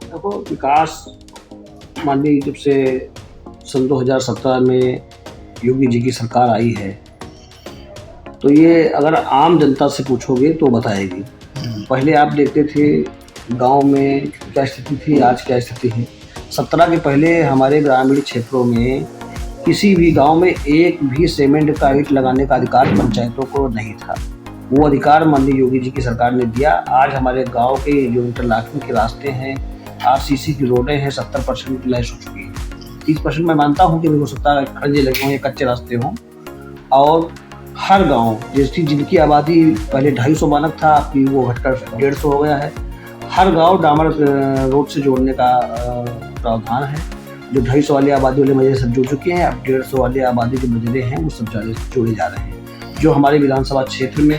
देखो, विकास माननीय जब से सन 2017 में योगी जी की सरकार आई है, तो ये अगर आम जनता से पूछोगे तो बताएगी। पहले आप देखते थे गाँव में क्या स्थिति थी, आज क्या स्थिति है। 17 के पहले हमारे ग्रामीण क्षेत्रों में किसी भी गाँव में एक भी सीमेंट का ईंट लगाने का अधिकार पंचायतों को नहीं था। वो अधिकार माननीय योगी जी की सरकार ने दिया। आज हमारे गाँव के जो इंटरलॉकिंग के रास्ते हैं, आरसीसी की रोडें हैं, 70% लैस हो चुकी है। 30% मैं मानता हूँ कि हो सकता है खंजे लगे हों या कच्चे रास्ते हों। और हर गाँव जैसी जिनकी आबादी पहले 250 मानक था, अभी वो घटकर 150 हो गया है। हर गाँव डामर रोड से जोड़ने का प्रावधान है। जो 250 वाली आबादी वाले मजरे सब जुड़ चुके हैं, अब 150 वाली आबादी के मजरे हैं वो सब जोड़े जा रहे हैं। जो हमारे विधानसभा क्षेत्र में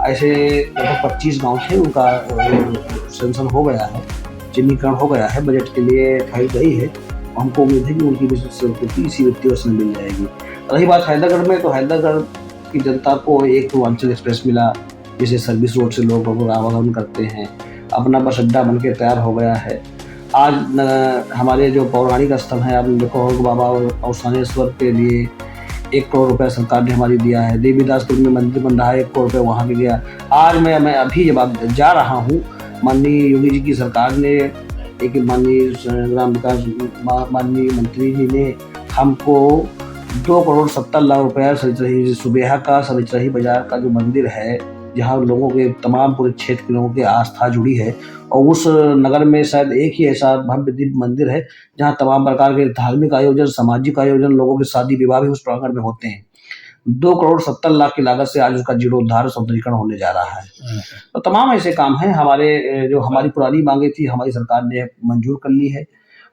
ऐसे लगभग 25 गाँव थे, उनका सेंसन हो गया है, चिन्हीकरण हो गया है, बजट के लिए फाइल गई है। हमको उम्मीद है कि उनकी भी स्वीकृति इसी वित्तीय वर्ष में मिल जाएगी। रही बात हैदरगढ़ में, तो हैदरगढ़ की जनता को एक पूर्वांचल एक्सप्रेस मिला, जिसे सर्विस रोड से लोग आवागमन करते हैं। अपना बस अड्डा बन के तैयार हो गया है। आज हमारे जो पौराणिक स्थल हैं, आप देखो बाबा अवसानेश्वर के लिए 1 करोड़ रुपया सरकार ने हमारी दिया है। देवीदासपुर में मंदिर बन रहा है, 1 करोड़ रुपया वहाँ भी गया। आज मैं अभी जब जा रहा हूँ, माननीय योगी जी की सरकार ने, एक माननीय ग्राम विकास माननीय मंत्री जी ने हमको 2 करोड़ 70 लाख रुपया सरिचरही सुबेहा का सरिचरही बाजार का जो मंदिर है, जहाँ लोगों के तमाम पूरे क्षेत्र के लोगों की आस्था जुड़ी है, और उस नगर में शायद एक ही ऐसा भव्य दिव्य मंदिर है जहाँ तमाम प्रकार के धार्मिक आयोजन, सामाजिक आयोजन, लोगों के शादी विवाह भी उस प्रांगण में होते हैं। 2 करोड़ 70 लाख की लागत से आज उसका जीर्णोद्धार सौंदर्यीकरण होने जा रहा है। तो तमाम ऐसे काम हैं हमारे, जो हमारी पुरानी मांगे थी, हमारी सरकार ने मंजूर कर ली है।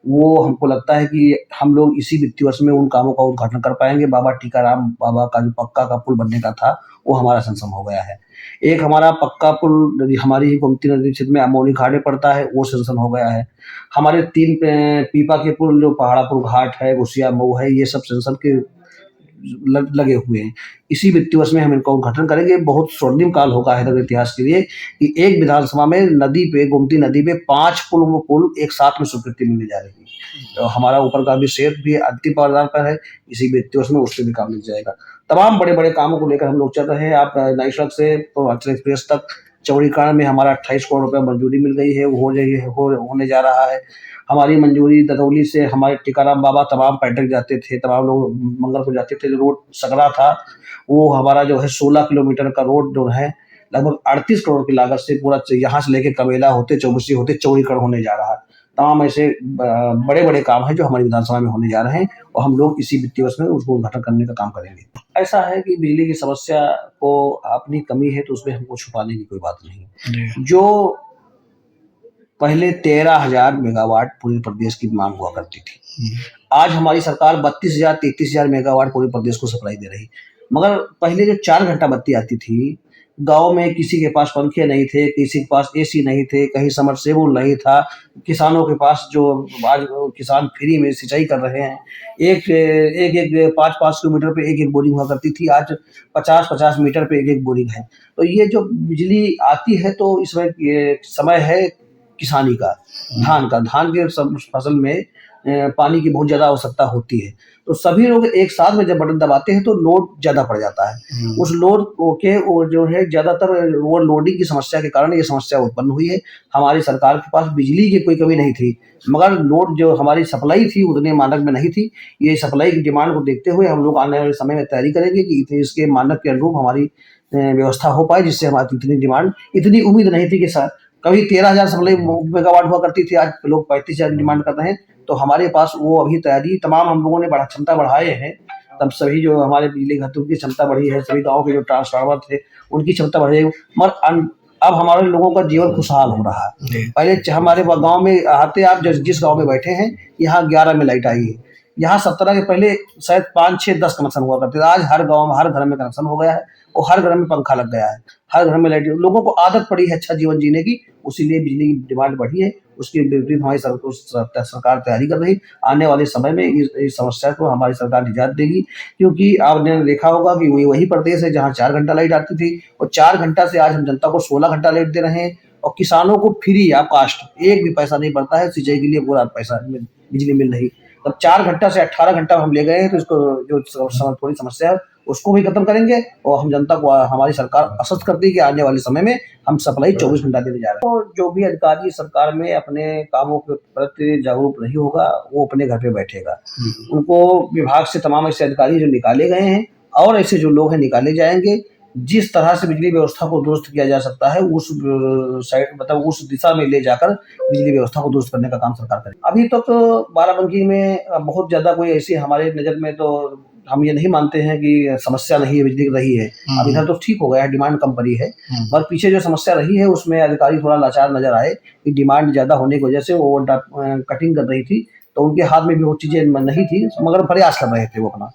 वो हमको लगता है कि हम लोग इसी वित्तीय वर्ष में उन कामों का उद्घाटन कर पाएंगे। बाबा टीकाराम बाबा का जो पक्का का पुल बनने का था, वो हमारा सेंक्शन हो गया है। एक हमारा पक्का पुल हमारी ही गोमती नदी क्षेत्र में अमोनी घाट पड़ता है, वो सेंक्शन हो गया है। हमारे 3 पीपा के पुल, जो पहाड़ापुर घाट है, घुसिया मऊ है, ये सब सेंक्शन के लगे हुए हैं। इसी वित्तीय वर्ष में हम इनका उद्घाटन करेंगे। बहुत स्वर्णिम काल होगा हैदराबाद इतिहास के लिए कि एक विधानसभा में नदी पे, गोमती नदी पे 5 पुल एक साथ में स्वीकृति मिलने जा रही है। तो हमारा ऊपर का भी शेर भी अंतिम पावदान पर है, इसी वित्तीय वर्ष में उससे भी काम मिल जाएगा। तमाम बड़े बड़े कामों को लेकर हम लोग चल रहे हैं। आप नई सड़क से पूर्वांचल एक्सप्रेस तक चौड़ीकरण में हमारा 28 करोड़ रुपये मंजूरी मिल गई है, वो होने जा रहा है। हमारी मंजूरी ददौली से हमारे टीकाराम बाबा तमाम पर्यटक जाते थे, तमाम लोग मंगल को जाते थे। जो रोड सकरा था, वो हमारा जो है 16 किलोमीटर का रोड जो है, लगभग 38 करोड़ की लागत से पूरा यहाँ से लेके कबेला होते, चौबुसी होते चौड़ीकरण होने जा रहा है। तमाम ऐसे बड़े बड़े काम हैं जो हमारी विधानसभा में होने जा रहे हैं, और हम लोग इसी वित्तीय वर्ष में उसको उद्घाटन करने का काम करेंगे। ऐसा है कि बिजली की समस्या को अपनी कमी है, तो उसमें हमको छुपाने की कोई बात नहीं। जो पहले 13,000 मेगावाट पूरे प्रदेश की मांग हुआ करती थी, आज हमारी सरकार 32,000 33,000 मेगावाट पूरे प्रदेश को सप्लाई दे रही। मगर पहले जो 4 घंटा बत्ती आती थी, गांव में किसी के पास पंखे नहीं थे, किसी के पास एसी नहीं थे, कहीं समरसेबुल नहीं था। किसानों के पास, जो आज किसान फ्री में सिंचाई कर रहे हैं, एक 5-5 किलोमीटर पे एक बोरिंग हुआ करती थी, आज 50-50 मीटर पे एक बोरिंग है। तो ये जो बिजली आती है, तो इस वक्त ये समय है किसानी का, धान के फसल में पानी की बहुत ज़्यादा आवश्यकता होती है। तो सभी लोग एक साथ में जब बटन दबाते हैं तो लोड ज़्यादा पड़ जाता है। उस लोड के वो जो है ज़्यादातर ओवरलोडिंग की समस्या के कारण ये समस्या उत्पन्न हुई है। हमारी सरकार के पास बिजली की कोई कमी नहीं थी, मगर लोड जो हमारी सप्लाई थी उतने मानक में नहीं थी। ये सप्लाई की डिमांड को देखते हुए हम लोग आने वाले समय में तैयारी करेंगे कि इसके मानक के अनुरूप हमारी व्यवस्था हो पाए, जिससे हमारी इतनी उम्मीद नहीं थी कि कभी 13,000 सप्लाई मेगावाट हुआ करती थी, आज लोग 35,000 डिमांड कर रहे हैं। तो हमारे पास वो अभी तैयारी तमाम हम लोगों ने क्षमता बढ़ाए हैं। तब सभी जो हमारे बिजली घर थे उनकी क्षमता बढ़ी है, सभी गाँव के जो ट्रांसफार्मर थे उनकी क्षमता बढ़ी है। मगर अब हमारे लोगों का जीवन खुशहाल हो रहा है। पहले हमारे गाँव में आते, आप जिस गाँव में बैठे हैं, यहाँ 11 में लाइट आई है। यहाँ 17 के पहले शायद 5, 6, 10 कनेक्शन हुआ करते थे। आज हर गाँव में, हर घर में कनेक्शन हो गया है, और हर घर में पंखा लग गया है, हर घर में लाइट। लोगों को आदत पड़ी है अच्छा जीवन जीने की, उसीलिए बिजली की डिमांड बढ़ी है। उसके विपरीत हमारी सरकार तैयारी कर रही। आने वाले समय में इस समस्या को हमारी सरकार निजात देगी, क्योंकि आपने देखा होगा कि वही प्रदेश है जहाँ 4 घंटा लाइट आती थी, और 4 घंटा से आज हम जनता को 16 घंटा लाइट दे रहे हैं। और किसानों को फ्री ऑफ कास्ट एक भी पैसा नहीं पड़ता है, सिंचाई के लिए पूरा पैसा बिजली मिल रही। तब 4 घंटा से 18 घंटा हम ले गए हैं, तो इसको जो थोड़ी समस्या है उसको भी खत्म करेंगे और हम जनता को हमारी सरकार आश्वस्त करती है कि आने वाले समय में हम सप्लाई 24 घंटा देने जा रहे हैं। तो जो भी अधिकारी सरकार में अपने कामों के प्रति जागरूक नहीं होगा वो अपने घर पे बैठेगा। उनको विभाग से तमाम ऐसे अधिकारी जो निकाले गए हैं और ऐसे जो लोग हैं निकाले जाएंगे। जिस तरह से बिजली व्यवस्था को दुरुस्त किया जा सकता है उस साइड मतलब उस दिशा में ले जाकर बिजली व्यवस्था को दुरुस्त करने का काम सरकार करे। अभी तक तो बाराबंकी में बहुत ज्यादा कोई ऐसी हमारे नजर में तो हम ये नहीं मानते हैं कि समस्या नहीं है, बिजली की रही है। अब इधर तो ठीक हो गया है, डिमांड कम पड़ी है, पर पीछे जो समस्या रही है उसमें अधिकारी थोड़ा लाचार नजर आए कि डिमांड ज्यादा होने की वजह से वो कटिंग कर रही थी, तो उनके हाथ में भी वो चीजें नहीं थी, मगर प्रयास कर रहे थे वो अपना।